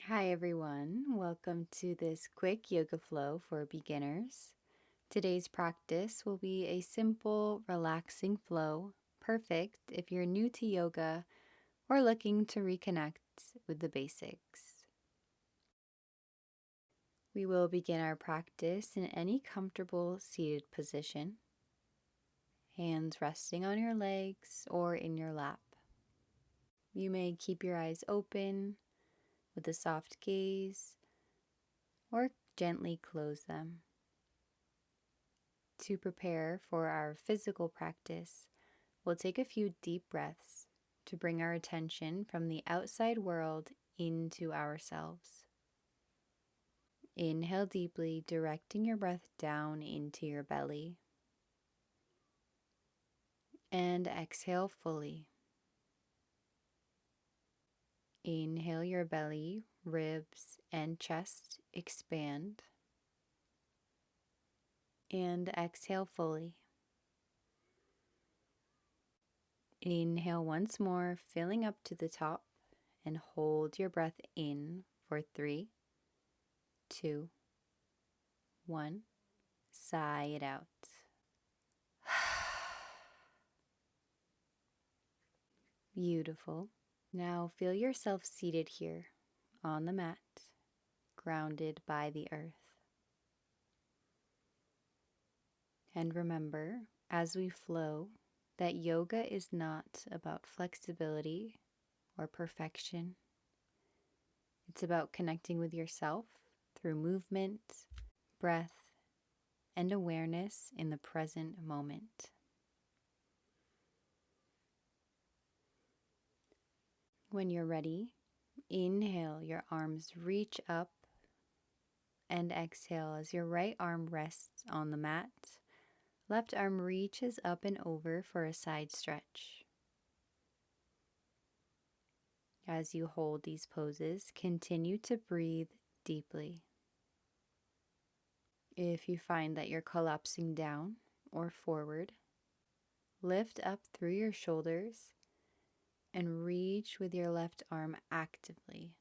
Hi everyone, welcome to this quick yoga flow for beginners. Today's practice will be a simple, relaxing flow, perfect if you're new to yoga or looking to reconnect with the basics. We will begin our practice in any comfortable seated position, hands resting on your legs or in your lap. You may keep your eyes open with a soft gaze or gently close them. To prepare for our physical practice, we'll take a few deep breaths to bring our attention from the outside world into ourselves. Inhale deeply, directing your breath down into your belly. And exhale fully. Inhale, your belly, ribs, and chest expand. And exhale fully. Inhale once more, filling up to the top, and hold your breath in for 3, 2, 1. Sigh it out. Beautiful. Now feel yourself seated here on the mat, grounded by the earth. And remember, as we flow, that yoga is not about flexibility or perfection. It's about connecting with yourself through movement, breath, and awareness in the present moment. When you're ready, inhale, your arms reach up, and exhale as your right arm rests on the mat. Left arm reaches up and over for a side stretch. As you hold these poses, continue to breathe deeply. If you find that you're collapsing down or forward, lift up through your shoulders and reach with your left arm actively.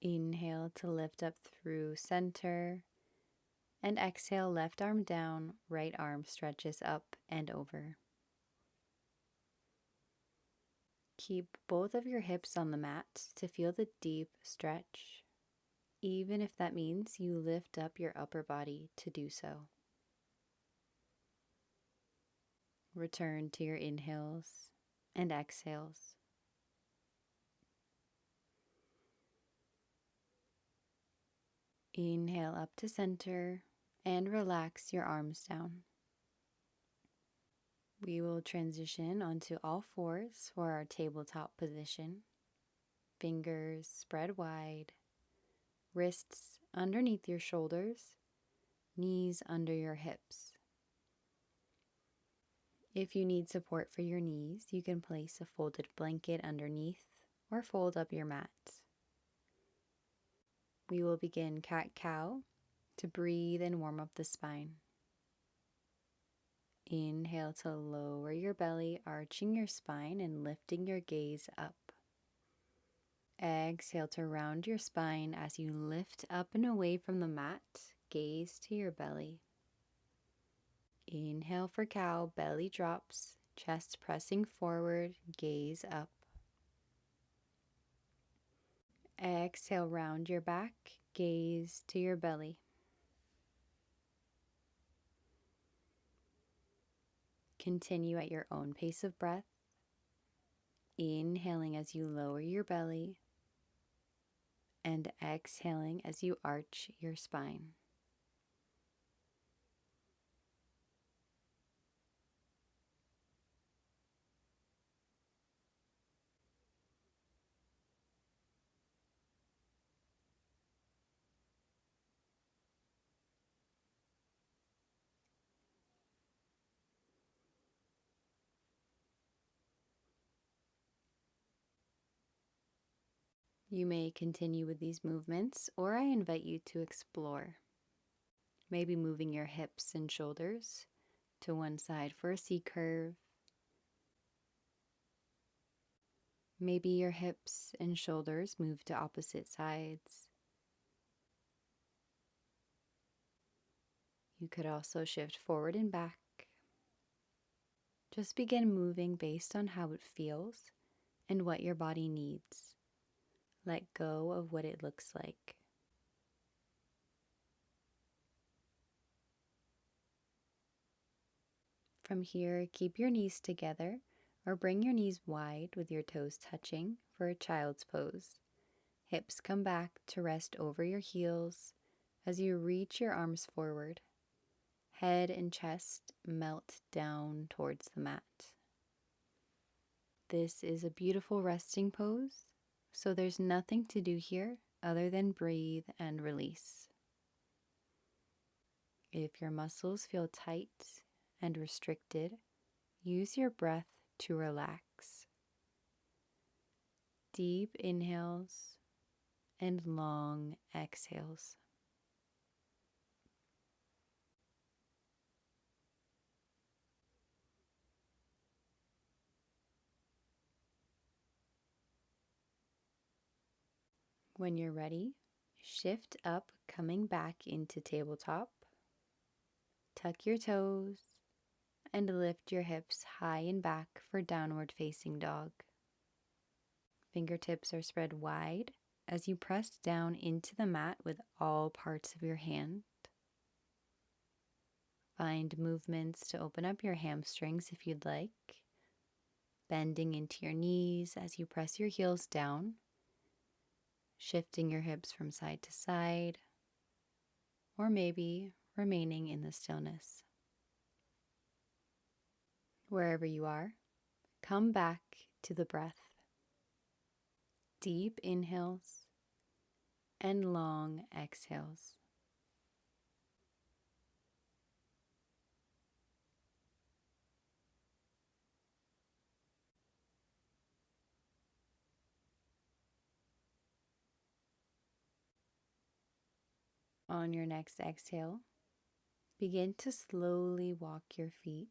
Inhale to lift up through center, and exhale, left arm down, right arm stretches up and over. Keep both of your hips on the mat to feel the deep stretch, even if that means you lift up your upper body to do so. Return to your inhales and exhales. Inhale up to center and relax your arms down. We will transition onto all fours for our tabletop position. Fingers spread wide, wrists underneath your shoulders, knees under your hips. If you need support for your knees, you can place a folded blanket underneath or fold up your mat. We will begin cat-cow to breathe and warm up the spine. Inhale to lower your belly, arching your spine and lifting your gaze up. Exhale to round your spine as you lift up and away from the mat, gaze to your belly. Inhale for cow, belly drops, chest pressing forward, gaze up. Exhale, round your back, gaze to your belly. Continue at your own pace of breath, inhaling as you lower your belly, and exhaling as you arch your spine. You may continue with these movements, or I invite you to explore. Maybe moving your hips and shoulders to one side for a C curve, Maybe your hips and shoulders move to opposite sides. You could also shift forward and back. Just begin moving based on how it feels and what your body needs. Let go of what it looks like. From here, keep your knees together or bring your knees wide with your toes touching for a child's pose. Hips come back to rest over your heels as you reach your arms forward. Head and chest melt down towards the mat. This is a beautiful resting pose, so there's nothing to do here other than breathe and release. If your muscles feel tight and restricted, use your breath to relax. Deep inhales and long exhales. When you're ready, shift up, coming back into tabletop. Tuck your toes and lift your hips high and back for downward facing dog. Fingertips are spread wide as you press down into the mat with all parts of your hand. Find movements to open up your hamstrings if you'd like, bending into your knees as you press your heels down, shifting your hips from side to side, or maybe remaining in the stillness. Wherever you are, come back to the breath. Deep inhales and long exhales. On your next exhale, begin to slowly walk your feet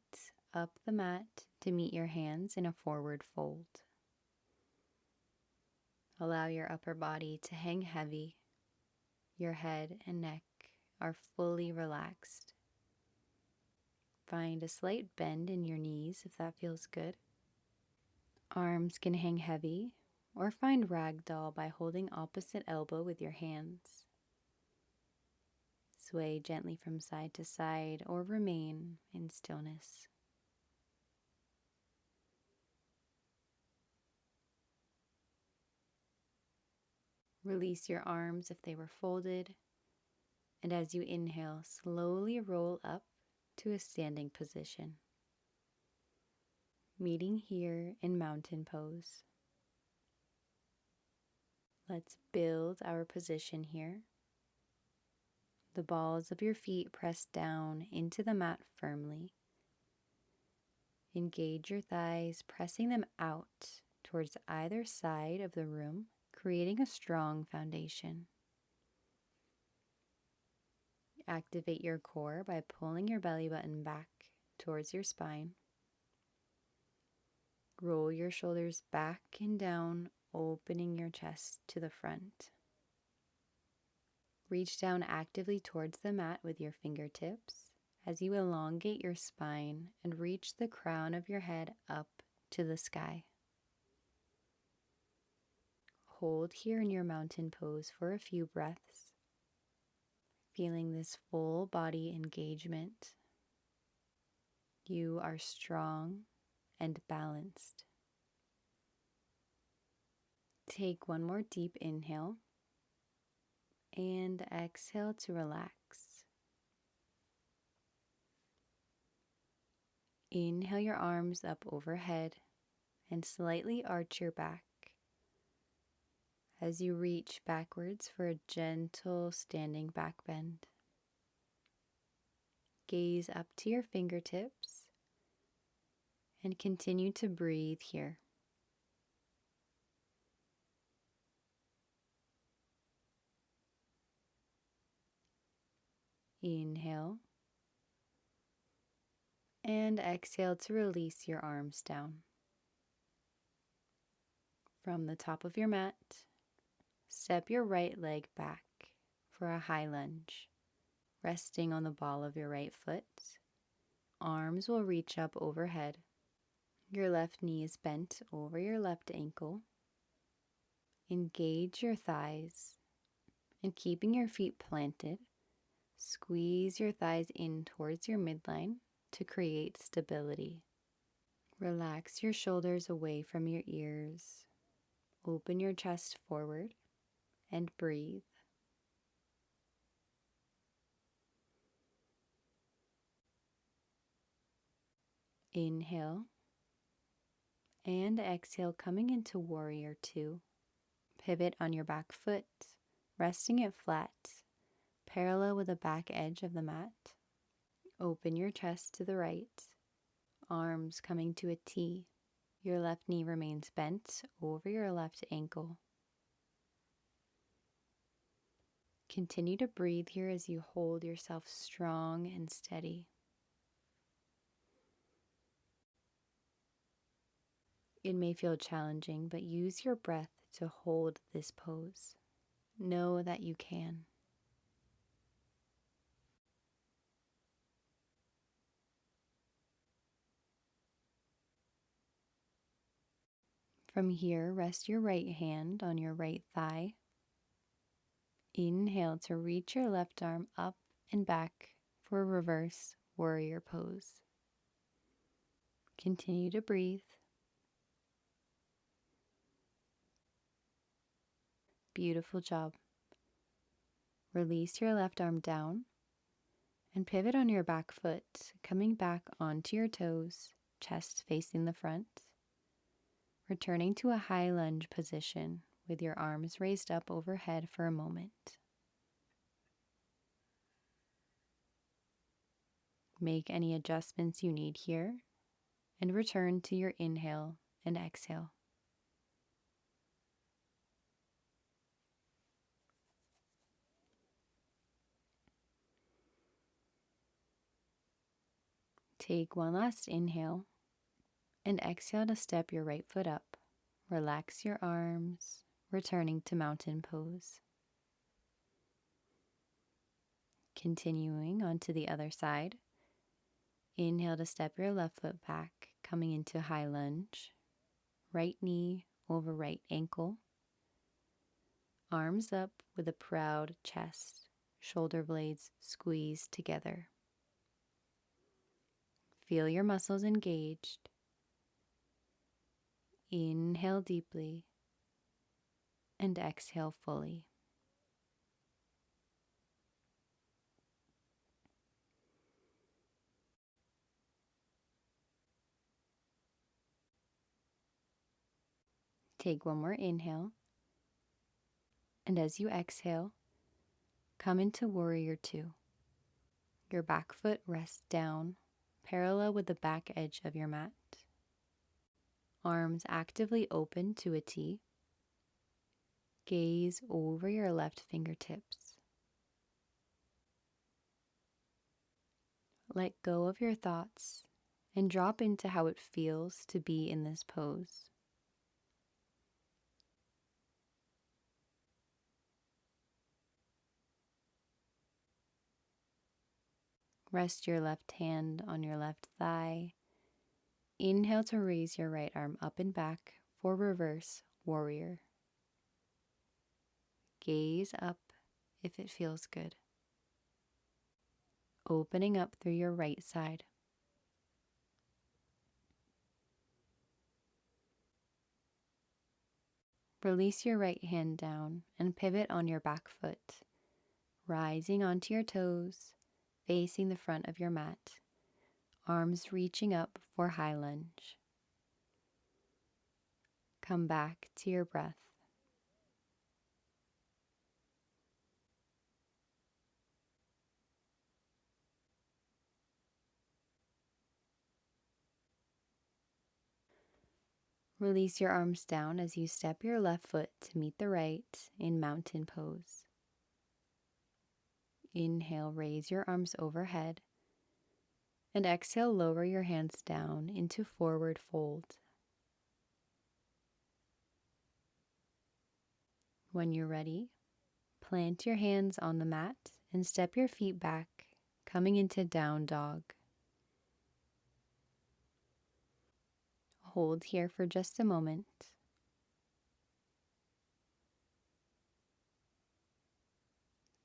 up the mat to meet your hands in a forward fold. Allow your upper body to hang heavy. Your head and neck are fully relaxed. Find a slight bend in your knees if that feels good. Arms can hang heavy, or find ragdoll by holding opposite elbow with your hands. Sway gently from side to side or remain in stillness. Release your arms if they were folded, and as you inhale, slowly roll up to a standing position. Meeting here in mountain pose. Let's build our position here. The balls of your feet press down into the mat firmly. Engage your thighs, pressing them out towards either side of the room, creating a strong foundation. Activate your core by pulling your belly button back towards your spine. Roll your shoulders back and down, opening your chest to the front. Reach down actively towards the mat with your fingertips as you elongate your spine and reach the crown of your head up to the sky. Hold here in your mountain pose for a few breaths, feeling this full body engagement. You are strong and balanced. Take one more deep inhale and exhale to relax. Inhale your arms up overhead and slightly arch your back as you reach backwards for a gentle standing back bend. Gaze up to your fingertips and continue to breathe here. Inhale and exhale to release your arms down. From the top of your mat, step your right leg back for a high lunge, resting on the ball of your right foot. Arms will reach up overhead. Your left knee is bent over your left ankle. Engage your thighs, and keeping your feet planted, squeeze your thighs in towards your midline to create stability. Relax your shoulders away from your ears. Open your chest forward and breathe. Inhale and exhale, coming into Warrior Two. Pivot on your back foot, resting it flat, parallel with the back edge of the mat. Open your chest to the right, arms coming to a T. Your left knee remains bent over your left ankle. Continue to breathe here as you hold yourself strong and steady. It may feel challenging, but use your breath to hold this pose. Know that you can. From here, rest your right hand on your right thigh. Inhale to reach your left arm up and back for a reverse warrior pose. Continue to breathe. Beautiful job. Release your left arm down and pivot on your back foot, coming back onto your toes, chest facing the front. Returning to a high lunge position with your arms raised up overhead for a moment. Make any adjustments you need here and return to your inhale and exhale. Take one last inhale and exhale to step your right foot up. Relax your arms, returning to mountain pose. Continuing onto the other side. Inhale to step your left foot back, coming into high lunge. Right knee over right ankle. Arms up with a proud chest, shoulder blades squeezed together. Feel your muscles engaged. Inhale deeply and exhale fully. Take one more inhale, and as you exhale, come into Warrior Two. Your back foot rests down, parallel with the back edge of your mat. Arms actively open to a T. Gaze over your left fingertips. Let go of your thoughts and drop into how it feels to be in this pose. Rest your left hand on your left thigh. Inhale to raise your right arm up and back for reverse warrior. Gaze up if it feels good. Opening up through your right side. Release your right hand down and pivot on your back foot, rising onto your toes, facing the front of your mat, arms reaching up for high lunge. Come back to your breath. Release your arms down as you step your left foot to meet the right in mountain pose. Inhale, raise your arms overhead, and exhale, lower your hands down into forward fold. When you're ready, plant your hands on the mat and step your feet back, coming into down dog. Hold here for just a moment.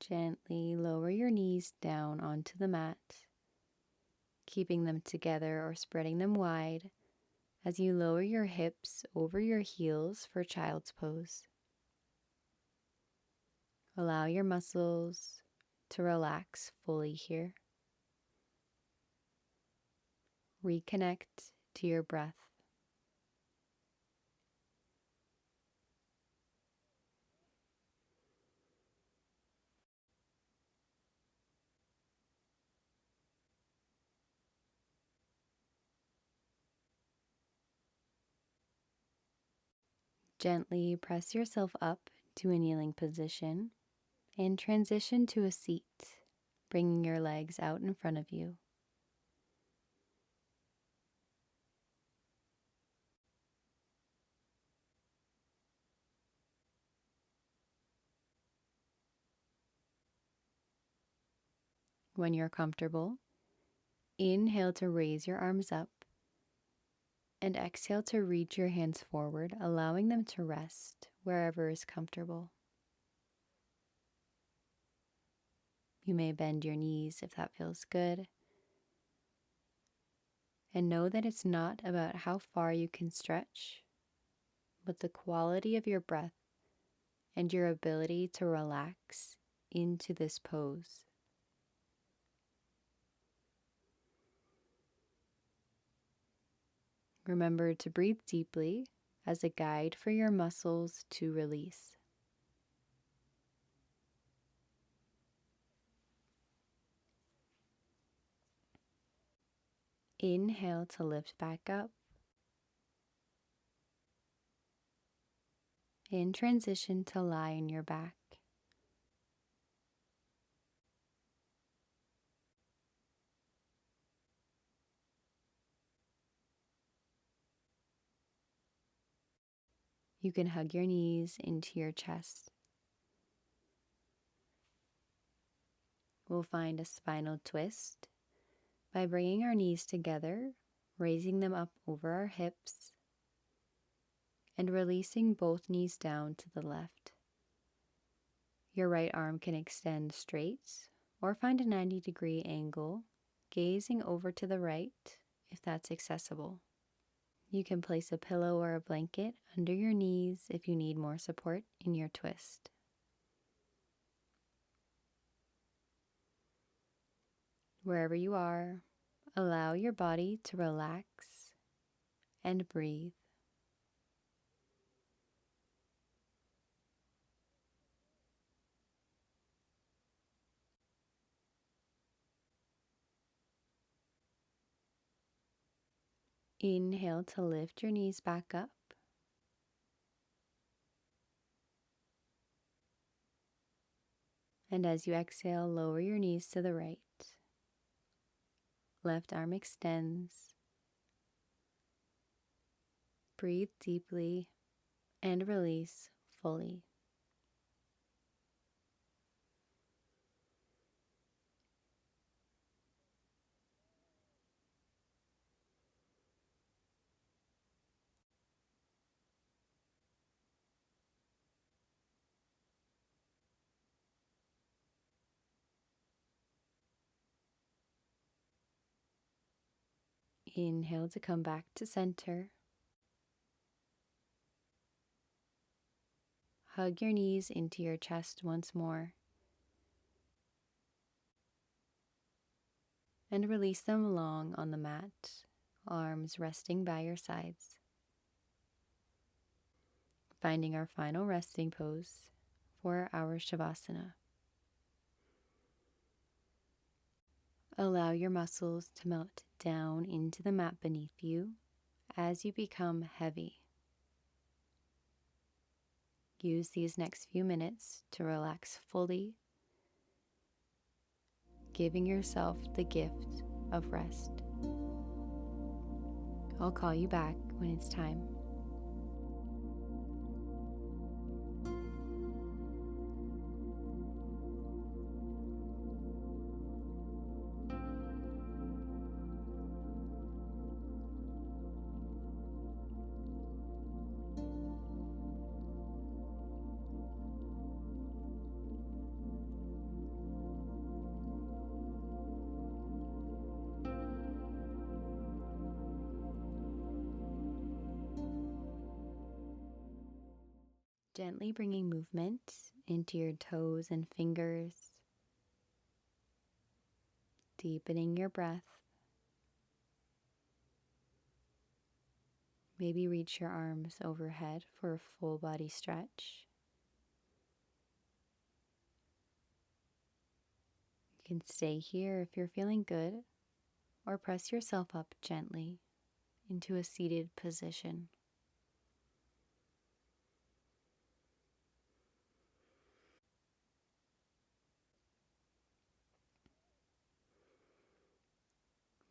Gently lower your knees down onto the mat, keeping them together or spreading them wide as you lower your hips over your heels for child's pose. Allow your muscles to relax fully here. Reconnect to your breath. Gently press yourself up to a kneeling position and transition to a seat, bringing your legs out in front of you. When you're comfortable, inhale to raise your arms up and exhale to reach your hands forward, allowing them to rest wherever is comfortable. You may bend your knees if that feels good. And know that it's not about how far you can stretch, but the quality of your breath and your ability to relax into this pose. Remember to breathe deeply as a guide for your muscles to release. Inhale to lift back up. In transition to lie on your back. You can hug your knees into your chest. We'll find a spinal twist by bringing our knees together, raising them up over our hips, and releasing both knees down to the left. Your right arm can extend straight or find a 90-degree angle, gazing over to the right if that's accessible. You can place a pillow or a blanket under your knees if you need more support in your twist. Wherever you are, allow your body to relax and breathe. Inhale to lift your knees back up. And as you exhale, lower your knees to the right. Left arm extends. Breathe deeply and release fully. Inhale to come back to center. Hug your knees into your chest once more. And release them long on the mat, arms resting by your sides. Finding our final resting pose for our Shavasana. Allow your muscles to melt down into the mat beneath you as you become heavy. Use these next few minutes to relax fully, giving yourself the gift of rest. I'll call you back when it's time. Gently bringing movement into your toes and fingers, deepening your breath. Maybe reach your arms overhead for a full body stretch. You can stay here if you're feeling good, or press yourself up gently into a seated position.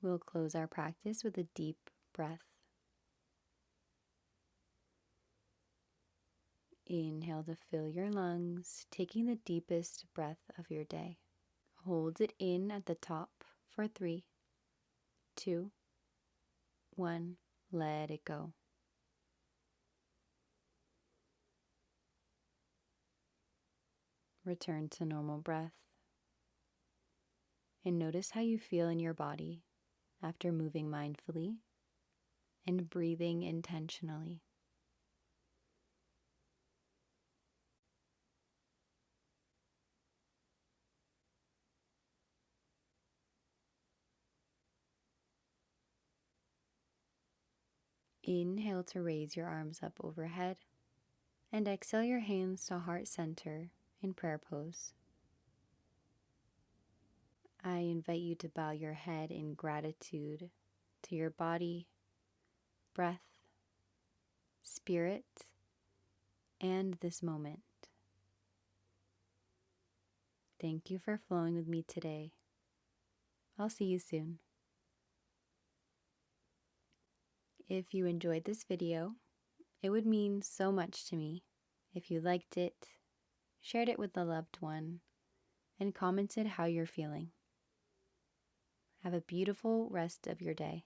We'll close our practice with a deep breath. Inhale to fill your lungs, taking the deepest breath of your day. Hold it in at the top for 3, 2, 1. Let it go. Return to normal breath. And notice how you feel in your body after moving mindfully and breathing intentionally. Inhale to raise your arms up overhead, and exhale your hands to heart center in prayer pose. I invite you to bow your head in gratitude to your body, breath, spirit, and this moment. Thank you for flowing with me today. I'll see you soon. If you enjoyed this video, it would mean so much to me if you liked it, shared it with a loved one, and commented how you're feeling. Have a beautiful rest of your day.